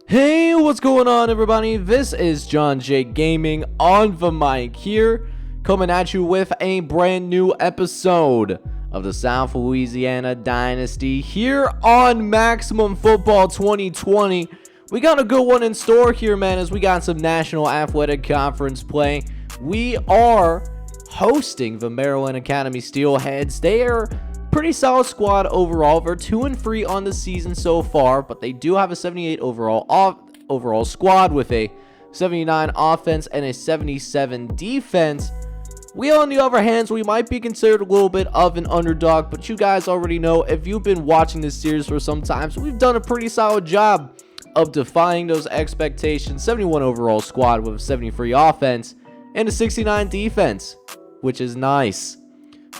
Hey, what's going on, everybody? This is John J Gaming on the mic here, coming at you with a brand new episode of the South Louisiana Dynasty here on Maximum Football 2020. We got a good one in store here, man, as we got some National Athletic Conference play. We are hosting the Maryland Academy Steelheads. They are pretty solid squad overall. They're 2-3 on the season so far, but they do have a 78 overall squad with a 79 offense and a 77 defense. We, on the other hand, we might be considered a little bit of an underdog, but you guys already know, if you've been watching this series for some time, so we've done a pretty solid job of defying those expectations. 71 overall squad with a 73 offense and a 69 defense, which is nice.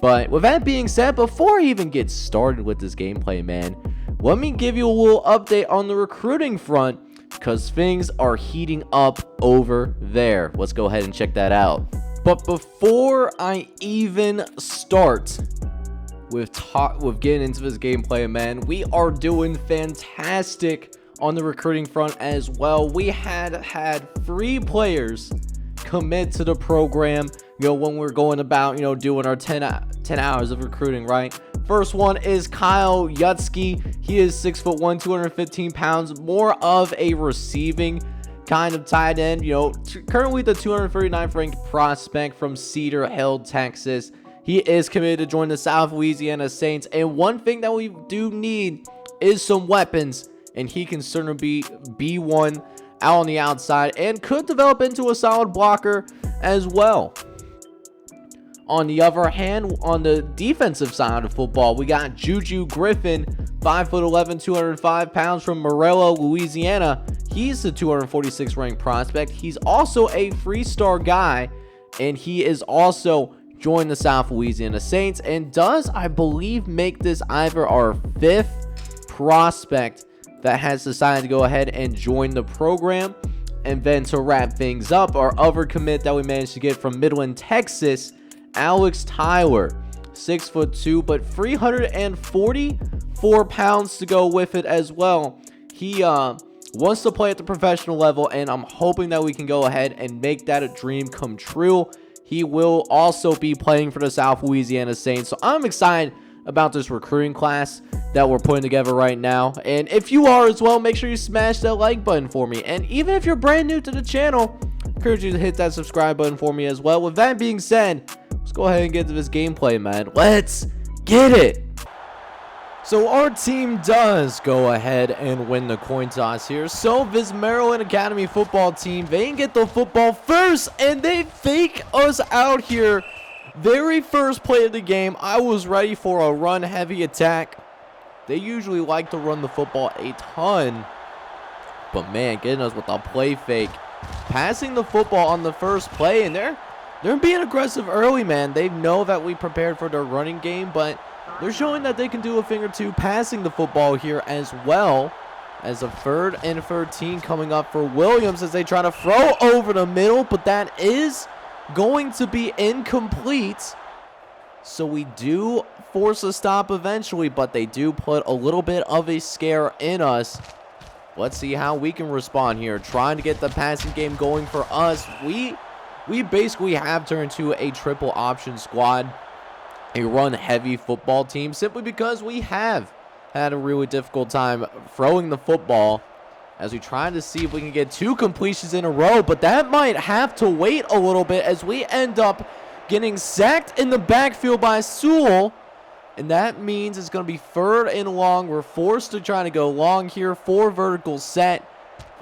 But with that being said, before I even get started with this gameplay, man, let me give you a little update on the recruiting front, because things are heating up over there. Let's go ahead and check that out. But before I even start with getting into this gameplay, man, we are doing fantastic on the recruiting front as well. We had 3 players commit to the program, when we're going about, doing our 10 hours of recruiting, right? First one is Kyle Yutsky. He is 6'1", 215 pounds, more of a receiving kind of tight end, currently the 239th ranked prospect from Cedar Hill, Texas. He is committed to join the South Louisiana Saints, and one thing that we do need is some weapons, and he can certainly be one out on the outside and could develop into a solid blocker as well. On the other hand, on the defensive side of football, we got Juju Griffin, 5'11", 205 pounds from Morello, Louisiana. He's the 246th ranked prospect. He's also a 3-star guy, and he is also joined the South Louisiana Saints, and does, I believe, make this either our 5th prospect that has decided to go ahead and join the program. And then to wrap things up, our other commit that we managed to get from Midland, Texas, Alex Tyler, 6'2", but 344 pounds to go with it as well. He wants to play at the professional level, and I'm hoping that we can go ahead and make that a dream come true. He will also be playing for the South Louisiana Saints, so I'm excited about this recruiting class that we're putting together right now. And if you are as well, make sure you smash that like button for me. And even if you're brand new to the channel, I encourage you to hit that subscribe button for me as well. With that being said, let's go ahead and get to this gameplay, man. Let's get it. So our team does go ahead and win the coin toss here. So this Maryland Academy football team, they get the football first, and they fake us out here. Very first play of the game, I was ready for a run-heavy attack. They usually like to run the football a ton, but man, getting us with a play fake, passing the football on the first play, and they're being aggressive early, man. They know that we prepared for their running game, but they're showing that they can do a thing or two passing the football here as well, as a 3rd and 13 coming up for Williams as they try to throw over the middle, but that is going to be incomplete. So we do force a stop eventually, but they do put a little bit of a scare in us. Let's see how we can respond here, trying to get the passing game going for us. We basically have turned to a triple option squad, a run heavy football team, simply because we have had a really difficult time throwing the football, as we try to see if we can get 2 completions in a row, but that might have to wait a little bit as we end up getting sacked in the backfield by Sewell, and that means it's going to be 3rd and long. We're forced to try to go long here, 4 vertical set,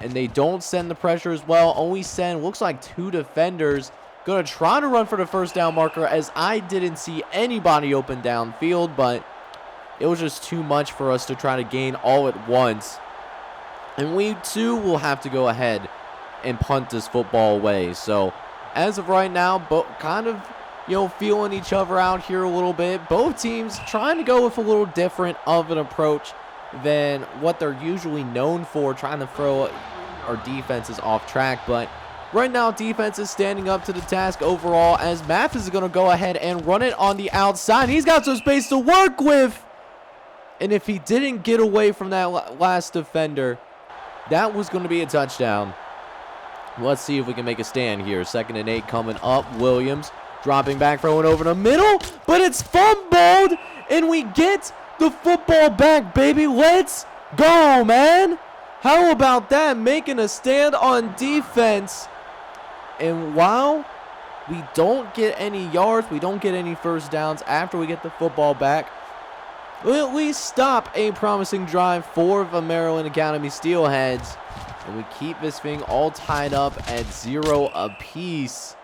and they don't send the pressure as well. Only send, looks like 2 defenders. Going to try to run for the first down marker, as I didn't see anybody open downfield, but it was just too much for us to try to gain all at once. And we too will have to go ahead and punt this football away. So as of right now, both kind of, feeling each other out here a little bit. Both teams trying to go with a little different of an approach than what they're usually known for, trying to throw our defenses off track. But right now, defense is standing up to the task overall, as Mathis is going to go ahead and run it on the outside. He's got some space to work with. And if he didn't get away from that last defender, That was going to be a touchdown. Let's see if we can make a stand here. 2nd and 8 coming up. Williams dropping back, throwing over the middle, but it's fumbled, and we get the football back, baby. Let's go, man. How about that? Making a stand on defense. And while we don't get any yards, we don't get any first downs after we get the football back, we stop a promising drive for the Maryland Academy Steelheads. And we keep this thing all tied up at 0 apiece.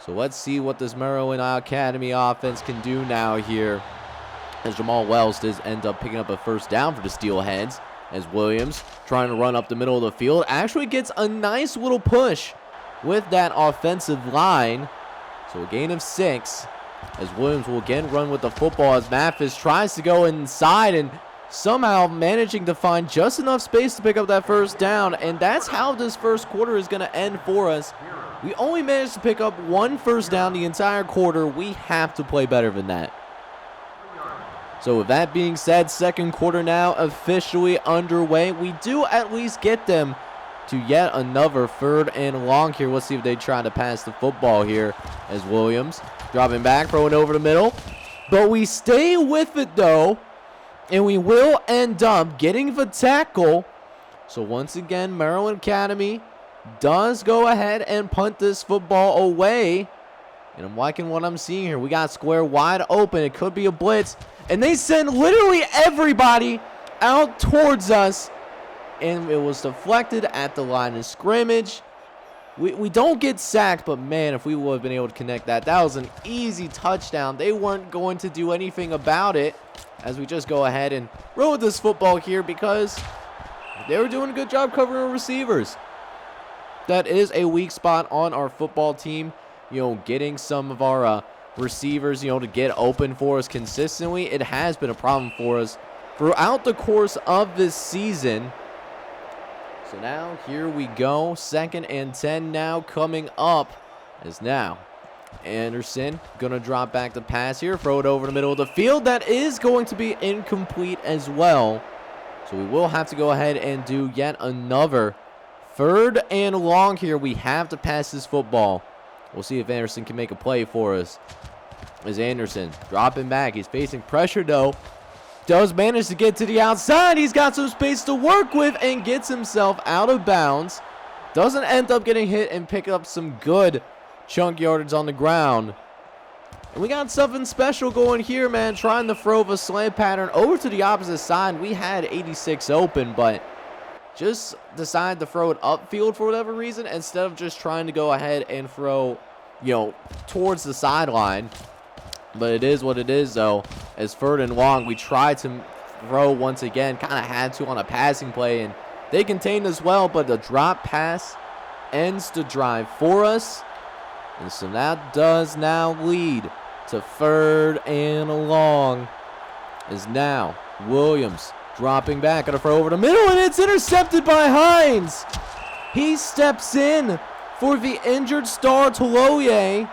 So let's see what this Maryland Academy offense can do now here. As Jamal Wells does end up picking up a first down for the Steelheads. As Williams, trying to run up the middle of the field, actually gets a nice little push with that offensive line. So a gain of 6. As Williams will again run with the football as Mathis tries to go inside and somehow managing to find just enough space to pick up that first down. And that's how this first quarter is going to end for us. We only managed to pick up 1 first down the entire quarter. We have to play better than that. So with that being said, second quarter now officially underway. We do at least get them to yet another 3rd and long here. Let's see if they try to pass the football here as Williams dropping back, throwing over the middle. But we stay with it though, and we will end up getting the tackle. So once again, Maryland Academy does go ahead and punt this football away. And I'm liking what I'm seeing here. We got square wide open. It could be a blitz. And they send literally everybody out towards us. And it was deflected at the line of scrimmage. We don't get sacked, but man, if we would have been able to connect that, that was an easy touchdown. They weren't going to do anything about it as we just go ahead and roll with this football here because they were doing a good job covering our receivers. That is a weak spot on our football team, getting some of our receivers, to get open for us consistently. It has been a problem for us throughout the course of this season. So now here we go. 2nd and 10 now coming up. As now Anderson going to drop back the pass here. Throw it over the middle of the field. That is going to be incomplete as well. So we will have to go ahead and do yet another 3rd and long here. We have to pass this football. We'll see if Anderson can make a play for us. As Anderson dropping back. He's facing pressure though. Does manage to get to the outside. He's got some space to work with and gets himself out of bounds. Doesn't end up getting hit and pick up some good chunk yardage on the ground. And we got something special going here, man. Trying to throw the slant pattern over to the opposite side. We had 86 open, but just decided to throw it upfield for whatever reason instead of just trying to go ahead and throw, towards the sideline. But it is what it is, though. As 3rd and long, we tried to throw once again. Kind of had to on a passing play, and they contained as well. But the drop pass ends the drive for us. And so that does now lead to 3rd and long. Is now Williams dropping back. Going to throw over the middle, and it's intercepted by Hines. He steps in for the injured star Toloye,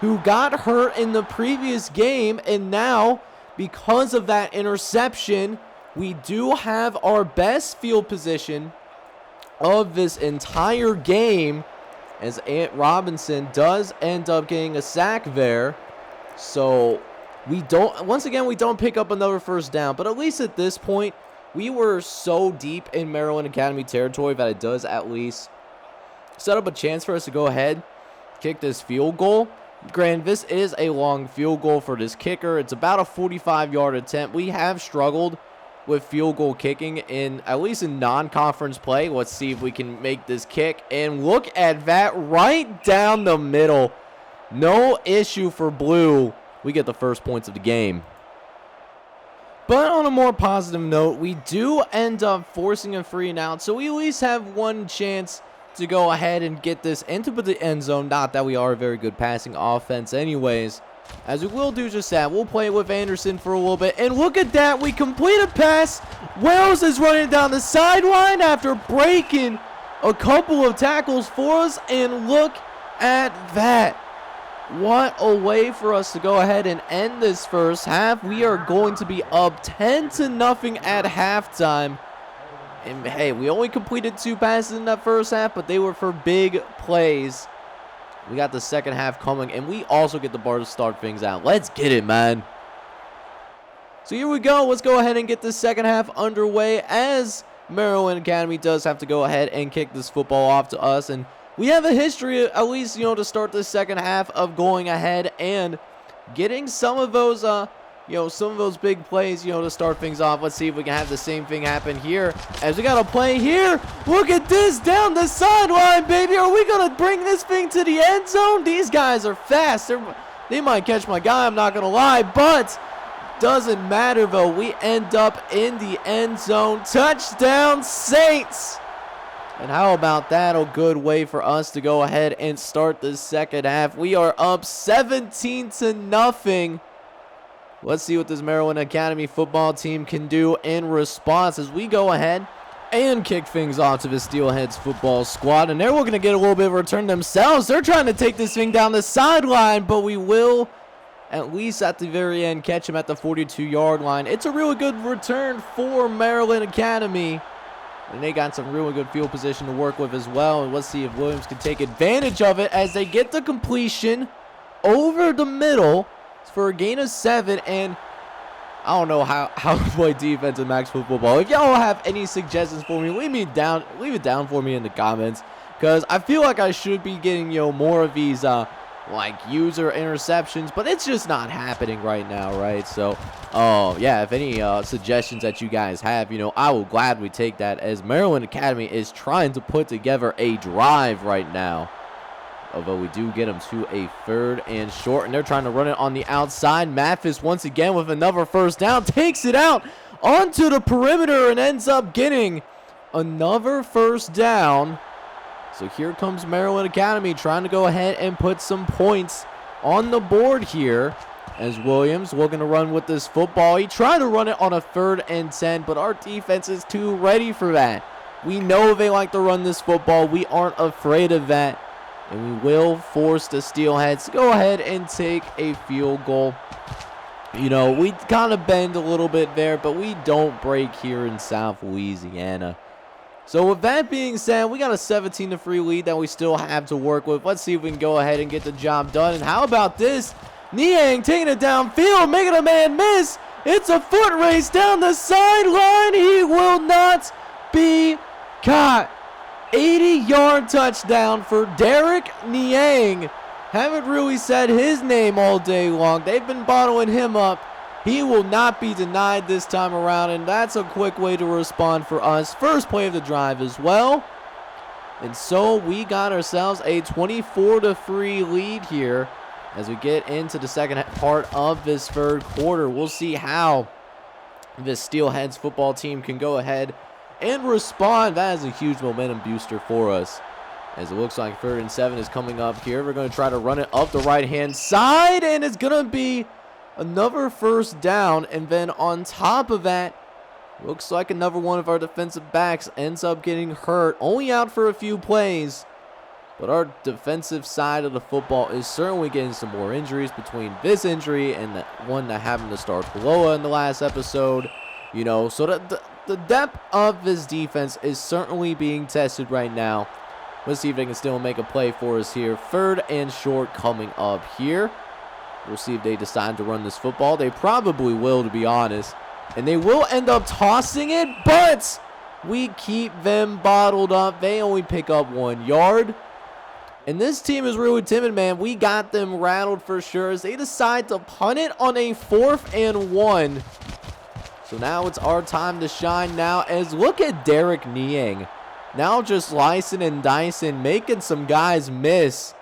who got hurt in the previous game, and now, because of that interception, we do have our best field position of this entire game, as Ant Robinson does end up getting a sack there. So we don't pick up another first down, but at least at this point, we were so deep in Maryland Academy territory that it does at least set up a chance for us to go ahead, kick this field goal. Granted, this is a long field goal for this kicker. It's about a 45-yard attempt. We have struggled with field goal kicking at least in non-conference play. Let's see if we can make this kick. And look at that, right down the middle. No issue for Blue. We get the first points of the game. But on a more positive note, we do end up forcing a 3 and out. So we at least have one chance to go ahead and get this into the end zone. Not that we are a very good passing offense anyways. As we will do just that. We'll play it with Anderson for a little bit. And look at that. We complete a pass. Wells is running down the sideline after breaking a couple of tackles for us. And look at that. What a way for us to go ahead and end this first half. We are going to be up 10-0 at halftime. And hey, we only completed 2 passes in that first half, but they were for big plays. We got the second half coming, and we also get the bar to start things out. Let's get it, man. So here we go. Let's go ahead and get the second half underway, as Maryland Academy does have to go ahead and kick this football off to us. And we have a history, at least, you know, to start the second half of going ahead and getting some of those, some of those big plays, to start things off. Let's see if we can have the same thing happen here, as we got a play here. Look at this down the sideline, baby. Are we going to bring this thing to the end zone? These guys are fast. They might catch my guy, I'm not going to lie, but doesn't matter, though. We end up in the end zone. Touchdown, Saints. And how about that? A good way for us to go ahead and start the second half. We are up 17-0. Let's see what this Maryland Academy football team can do in response as we go ahead and kick things off to the Steelheads football squad. And they're looking to get a little bit of a return themselves. They're trying to take this thing down the sideline, but we will, at least at the very end, catch him at the 42-yard line. It's a really good return for Maryland Academy. And they got some really good field position to work with as well. And let's see if Williams can take advantage of it as they get the completion over the middle for a gain of 7. And I don't know how to play defense in Max Football. If y'all have any suggestions for me, leave it down for me in the comments, because I feel like I should be getting more of these user interceptions, but it's just not happening right now, right? So yeah, if any suggestions that you guys have, I will gladly take that, as Maryland Academy is trying to put together a drive right now. Although we do get them to a 3rd and short, and they're trying to run it on the outside. Mathis once again with another first down, takes it out onto the perimeter and ends up getting another first down. So here comes Maryland Academy trying to go ahead and put some points on the board here, as Williams looking to run with this football. He tried to run it on a 3rd and 10, but our defense is too ready for that. We know they like to run this football. We aren't afraid of that. And we will force the Steelheads to go ahead and take a field goal. We kind of bend a little bit there, but we don't break here in South Louisiana. So with that being said, we got a 17-3 lead that we still have to work with. Let's see if we can go ahead and get the job done. And how about this? Niang taking it downfield, making a man miss. It's a foot race down the sideline. He will not be caught. 80-yard touchdown for Derek Niang. Haven't really said his name all day long. They've been bottling him up. He will not be denied this time around, and that's a quick way to respond for us. First play of the drive as well. And so we got ourselves a 24-3 lead here as we get into the second part of this 3rd quarter. We'll see how this Steelheads football team can go ahead and respond. That is a huge momentum booster for us, as it looks like 3rd and 7 is coming up here. We're going to try to run it up the right-hand side, and it's going to be another first down. And then on top of that, looks like another one of our defensive backs ends up getting hurt, only out for a few plays. But our defensive side of the football is certainly getting some more injuries between this injury and the one that happened to start Paloa in the last episode. So that the depth of this defense is certainly being tested right now. Let's see if they can still make a play for us here. 3rd and short coming up here. We'll see if they decide to run this football. They probably will, to be honest. And they will end up tossing it, but we keep them bottled up. They only pick up 1 yard. And this team is really timid, man. We got them rattled for sure, as they decide to punt it on a 4th and 1. So now it's our time to shine now, as look at Derek Niang. Now just slicing and dicing, making some guys miss,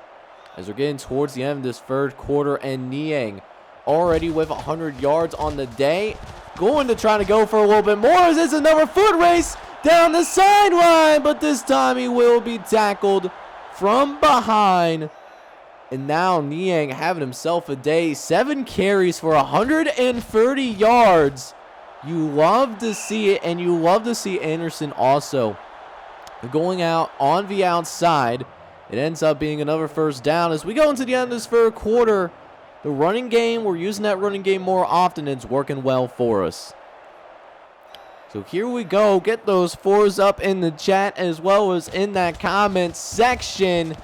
as we're getting towards the end of this 3rd quarter. And Niang already with 100 yards on the day. Going to try to go for a little bit more, as it's another foot race down the sideline. But this time he will be tackled from behind. And now Niang having himself a day. 7 carries for 130 yards. You love to see it, and you love to see Anderson also going out on the outside. It ends up being another first down as we go into the end of this 3rd quarter. The running game, we're using that running game more often, and it's working well for us. So here we go. Get those 4s up in the chat as well as in that comment section.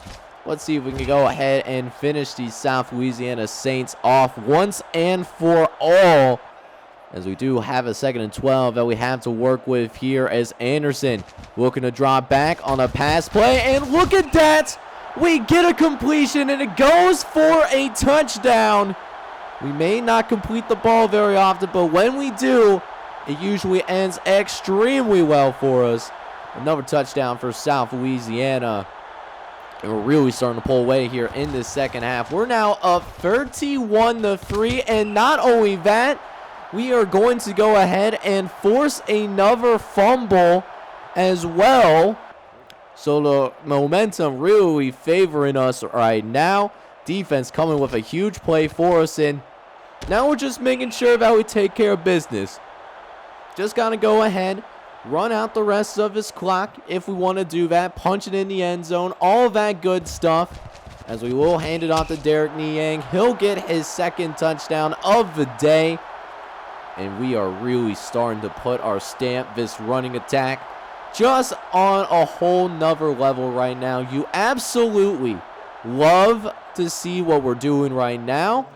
Let's see if we can go ahead and finish the South Louisiana Saints off once and for all, as we do have a 2nd and 12 that we have to work with here, as Anderson looking to drop back on a pass play. And look at that. We get a completion and it goes for a touchdown. We may not complete the ball very often, but when we do, it usually ends extremely well for us. Another touchdown for South Louisiana. And we're really starting to pull away here in the second half. We're now up 31-3. And not only that, we are going to go ahead and force another fumble as well. So the momentum really favoring us right now. Defense coming with a huge play for us. And now we're just making sure that we take care of business. Just got to go ahead, run out the rest of his clock if we want to do that. Punch it in the end zone. All that good stuff. As we will hand it off to Derek Niang. He'll get his 2nd touchdown of the day. And we are really starting to put our stamp, this running attack, just on a whole nother level right now. You absolutely love to see what we're doing right now.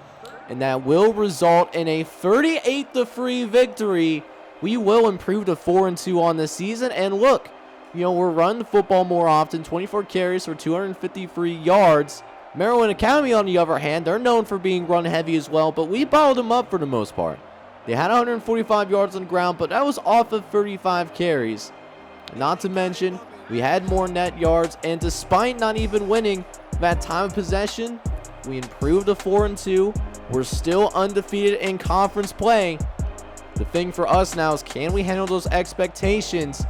And that will result in a 38-3 victory. We will improve to 4-2 on the season. And look, you know, we're running the football more often. 24 carries for 253 yards. Maryland Academy, on the other hand, they're known for being run heavy as well, but we bottled them up for the most part. They had 145 yards on the ground, but that was off of 35 carries. Not to mention, we had more net yards, and despite not even winning that time of possession, we improved to 4-2. We're still undefeated in conference play. The thing for us now is, can we handle those expectations?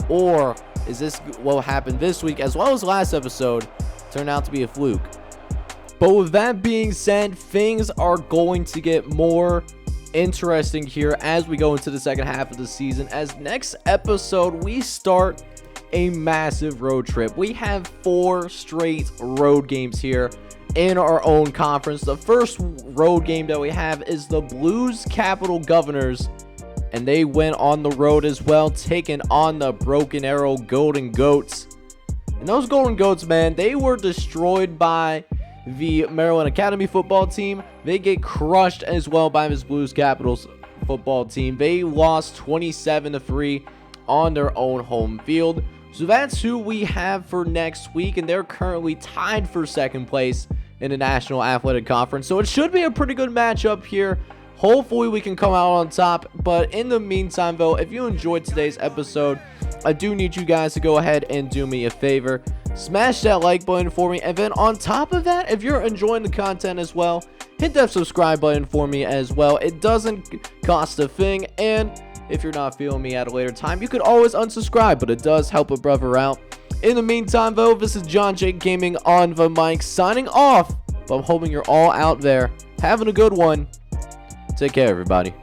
Or is this what happened this week, as well as last episode, turned out to be a fluke? But with that being said, things are going to get more interesting here as we go into the second half of the season. As next episode, we start a massive road trip. We have 4 straight road games here in our own conference. The first road game that we have is the Blues Capital Governors, and they went on the road as well, taking on the Broken Arrow Golden Goats. And those Golden Goats, man, they were destroyed by the Maryland Academy football team. They get crushed as well by this Blues Capitals football team. They lost 27-3 on their own home field. So that's who we have for next week, and they're currently tied for 2nd place in the National Athletic Conference. So it should be a pretty good matchup here. Hopefully we can come out on top. But in the meantime, though, if you enjoyed today's episode, I do need you guys to go ahead and do me a favor. Smash that like button for me. And then on top of that, if you're enjoying the content as well, hit that subscribe button for me as well. It doesn't cost a thing. And if you're not feeling me at a later time, you could always unsubscribe, but it does help a brother out. In the meantime, though, this is John Jake Gaming on the mic, signing off. But I'm hoping you're all out there having a good one. Take care, everybody.